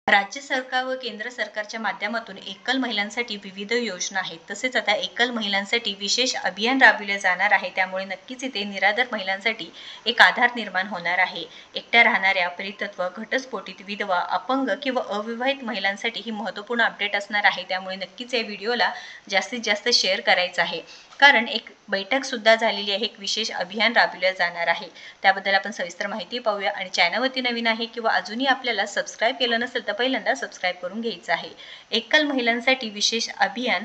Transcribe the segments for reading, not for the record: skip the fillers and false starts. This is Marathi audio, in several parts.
राज्य सरकार व केंद्र सरकारच्या माध्यमातून एकल महिलांसाठी विविध योजना आहेत. तसेच आता एकल महिलांसाठी विशेष अभियान राबविले जाणार आहे. त्यामुळे नक्कीच इथे निराधार महिलांसाठी एक आधार निर्माण होणार आहे. एकट्या राहणाऱ्या, परित्यक्ता, घटस्फोटित, विधवा, अपंग किंवा अविवाहित महिलांसाठी ही महत्त्वपूर्ण अपडेट असणार आहे. त्यामुळे नक्कीच या व्हिडिओला जास्तीत जास्त शेअर करायचं आहे, कारण एक बैठक सुद्धा झालेली आहे. एक विशेष अभियान राबविले जाणार आहे. त्याबद्दल आपण सविस्तर माहिती पाहूया. आणि चॅनलवरती नवीन आहे किंवा अजूनही आपल्याला सबस्क्राईब केलं नसेल तर पहिल्यांदा सबस्क्राईब करून घ्यायचं आहे. एकल महिलांसाठी विशेष अभियान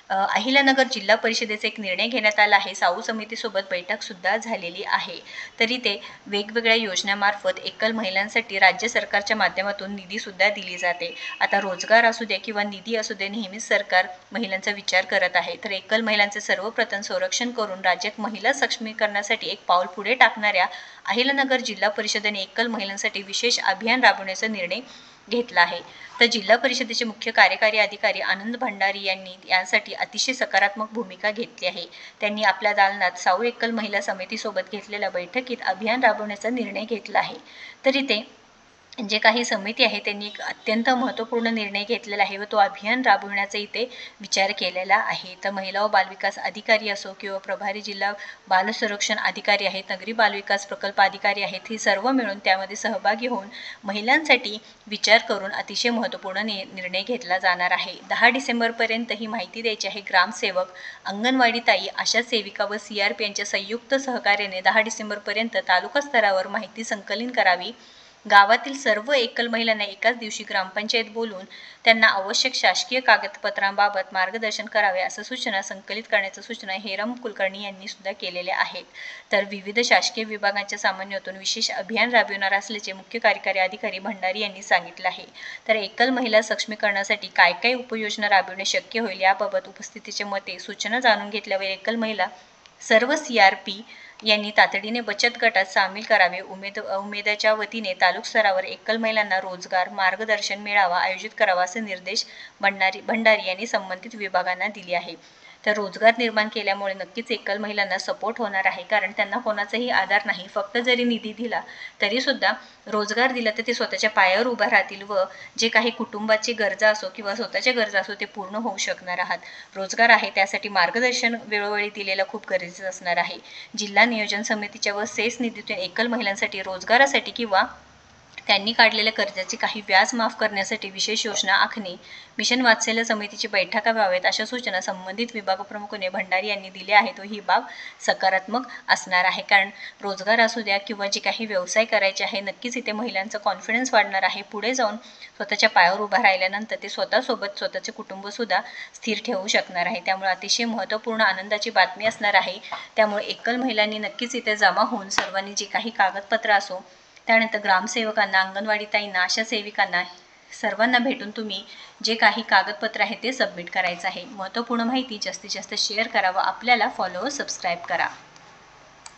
अहिल्यानगर जिल्हा परिषदेचा एक निर्णय घेण्यात आला आहे. साऊ समितीसोबत बैठक सुद्धा झालेली आहे. तरी ते वेगवेगळ्या योजनांमार्फत एकल महिलांसाठी राज्य सरकारच्या माध्यमातून निधी सुद्धा दिली जाते. आता रोजगार असू दे किंवा निधी असू दे, नेहमीच सरकार महिलांचा विचार करत आहे. तर एकल महिलांचे सर्वप्रथम संरक्षण करून राज्यात महिला सक्षमीकरणासाठी एक पाऊल पुढे टाकणाऱ्या अहिल्यानगर जिल्हा परिषदेने एकल महिलांसाठी विशेष अभियान राबवण्याचा निर्णय घेतला आहे. तर जिल्हा परिषदेचे मुख्य कार्यकारी अधिकारी आनंद भंडारी यांनी यासाठी अतिशय सकारात्मक भूमिका घेतली आहे. त्यांनी आपल्या दालनात साऊ एकल महिला समितीसोबत घेतलेल्या बैठकीत अभियान राबवण्याचा निर्णय घेतला आहे. तरी ते जे काही समिती आहे त्यांनी एक अत्यंत महत्त्वपूर्ण निर्णय घेतलेला आहे व तो अभियान राबवण्याचा इथे विचार केलेला आहे. तर महिला व बालविकास अधिकारी असो किंवा प्रभारी जिल्हा बाल संरक्षण अधिकारी आहेत, नगरी बालविकास प्रकल्प अधिकारी आहेत, हे सर्व मिळून त्यामध्ये सहभागी होऊन महिलांसाठी विचार करून अतिशय महत्त्वपूर्ण निर्णय घेतला जाणार आहे. 10 डिसेंबरपर्यंत ही माहिती द्यायची आहे. ग्रामसेवक, अंगणवाडी ताई, आशा सेविका व CRP यांच्या संयुक्त सहकार्याने 10 डिसेंबरपर्यंत तालुका स्तरावर माहिती संकलित करावी. गावातील सर्व एकल महिलांना एकाच दिवशी ग्रामपंचायत बोलून त्यांना आवश्यक शासकीय कागदपत्रांबाबत मार्गदर्शन करावे असं सूचना संकलित करण्याच्या सूचना हेरम कुलकर्णी यांनी सुद्धा केलेल्या आहेत. तर विविध शासकीय विभागांच्या समन्वयातून विशेष अभियान राबविणार असल्याचे मुख्य कार्यकारी अधिकारी भंडारी यांनी सांगितलं आहे. तर एकल महिला सक्षमीकरणासाठी काय काय उपाययोजना राबविणे शक्य होईल याबाबत उपस्थितीचे मते, सूचना जाणून घेतल्यावर एकल महिला सर्व CRP यांनी तातडीने बचत गटात सामील करावे. उमेदच्या वतीने तालुका स्तरावर एकल महिलांना रोजगार मार्गदर्शन मेळावा आयोजित करावा असे निर्देश भंडारी यांनी संबंधित विभागांना दिले आहे. तर रोजगार निर्माण केल्यामुळे नक्कीच एकल महिलांना सपोर्ट होणार आहे, कारण त्यांना कोणाचाही आधार नाही. फक्त जरी निधी दिला तरी सुद्धा रोजगार दिला तर ते स्वतःच्या पायावर उभा राहतील व जे काही कुटुंबाची गरजा असो किंवा स्वतःच्या गरजा असो ते पूर्ण होऊ शकणार आहात. रोजगार आहे त्यासाठी मार्गदर्शन वेळोवेळी दिलेलं खूप गरजेचं असणार आहे. जिल्हा नियोजन समितीच्या व सेस निधीतून एकल महिलांसाठी रोजगारासाठी किंवा त्यांनी काढलेल्या कर्जाचे काही व्याज माफ करण्यासाठी विशेष योजना आखणे, मिशन वात्सल्य समितीची बैठका व्हाव्यात अशा सूचना संबंधित विभाग प्रमुखाने भंडारी यांनी दिल्या आहेत व ही बाब सकारात्मक असणार आहे. कारण रोजगार असू द्या किंवा जे काही व्यवसाय करायचे आहे, नक्कीच इथे महिलांचा कॉन्फिडन्स वाढणार आहे. पुढे जाऊन स्वतःच्या पायावर उभा राहिल्यानंतर ते स्वतःसोबत स्वतःचे कुटुंबसुद्धा स्थिर ठेवू शकणार आहे. त्यामुळे अतिशय महत्त्वपूर्ण आनंदाची बातमी असणार आहे. त्यामुळे एकल महिलांनी नक्कीच इथे जमा होऊन सर्वांनी जे काही कागदपत्र असो, त्यानंतर ग्रामसेवकांना, अंगणवाडी ताईंना, आशा सेविकांना सर्वांना भेटून तुम्ही जे काही कागदपत्र आहे ते सबमिट करायचं आहे. महत्त्वपूर्ण माहिती जास्तीत जास्त शेअर करा व आपल्याला फॉलो व सबस्क्राईब करा.